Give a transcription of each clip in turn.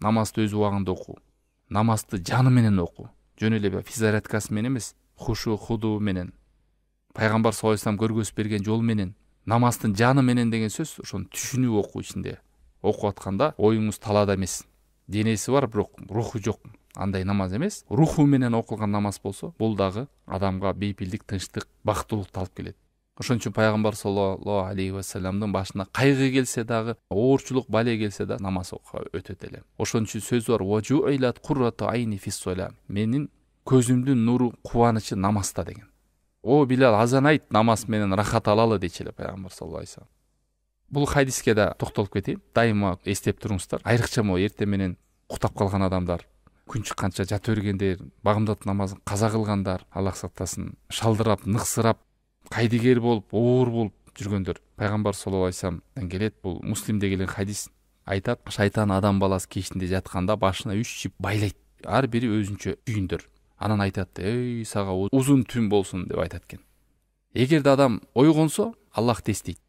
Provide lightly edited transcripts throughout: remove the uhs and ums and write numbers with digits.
намазды өз убагында окуу, намазды жаны менен окуу, жөн эле физзарядкасы менен эмес, хушу худу менен, пайгамбар саллаллаху алейхи вассалам көргөзүп берген жол менен, намаздын жаны менен деген сөз ошону түшүнүп окуу ичинде. Окуп атканда оюңуз талаада эмес. Денеси бар, бирок руху жок. Андай намаз эмес. Руху менен окулган намаз болсо, бул дагы адамга бейпилдик, тынчтык, бактылыкты алып келет. Ошон үчүн пайгамбар саллаллаху алейхи вассаламдын башына кайгы келсе дагы, оорчулук, бале келсе да намаз окуп өтөт эле. Ошон үчүн сөз бар: "Важуилат куррату айни фис-сола". Менин көзүмдүн нуру, кубанычы намазда деген. О Билал, азан айт, намаз менен рахат алалы дейчи эле пайгамбар саллаллаху алейхи вассалам. Бул хадиске да токтолуп кетейин. Дайыма эстеп туруңуздар. Айрыкча мо эртең менен уктап калган адамдар, күн чыкканча жата бергендер, багымдат намазын каза кылгандар, Аллах сактасын, шалдырап, ныксырап, кайдыгер болуп, оор болуп жүргөндөр. Пайгамбар саллаллаху алейхи вассаламдан келет. Бул Муслимде келген хадис. Айтат: шайтан адам баласы кечинде жатканда башына 3 чип байлайт. Ар бири өзүнчө түйүндөр. Анан айтат: "Эй, сага узун түн болсун" деп айтат экен. Эгерде адам ойгонсо, Аллахты эстейт.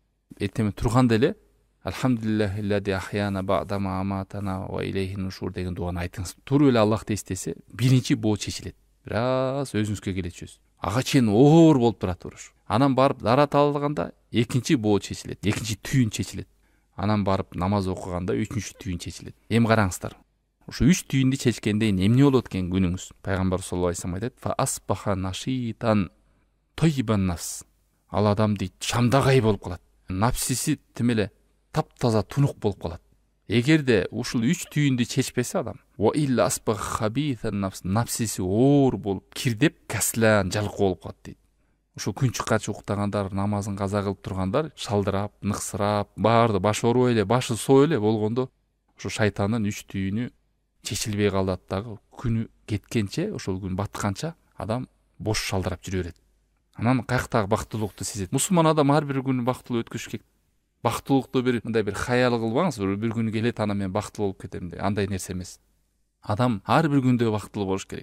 Эртең турганда эле "Алхамдулиллахиллади ахяна ба'дама аматана ва илейхи нушур" деген дуаны айтыңыз. Туруп эле Аллахты эстесе, биринчи боо чечилет. Бираз өзүңүзгө келет сөз. Ага чейин оор болуп турат уруш. Анан барып дарат алганда экинчи боо чечилет, экинчи түйүн чечилет. Анан барып намаз окуганда үчүнчү түйүн чечилет. Эми караңыздар. Ушу 3 түйүндү чечкенден эмне болот экен күнүңүз? Пайгамбар саллаллаху алейхи вассалам айтат: "Фа асбаха нашитан тойибан нафс". Ал адам дейт, шамдагай болуп калат. Напсиси тим эле таптаза тунук болуп калат. Эгерде ушул 3 түйүндү чечпесе адам, ва илла асбаха хабитан нафс, напсиси оор болуп, кирдеп, каслан, жалкоо болуп калат дейт. Ушу күн чыкканча уктагандар, намазын каза кылып тургандар, шалдырап, ныксырап, баарды баш ооруй эле, башы соо эле болгондо, ушу шайтандын 3 түйүнү чечилбей калат дагы. Күнү кеткенче, ошол күн батканча адам бош шалдырап жүрө берет. Анан каяктагы бактылыкту сезет. Мусулман адам ар бир күнү бактылуу өткөрүш керек. Бактылыкту мындай бир хаял кылбаңыз, бир күнү келет анан мен бактылуу болуп кетем деп. Андай нерсе эмес. Адам ар бир күндө бактылуу болуш керек.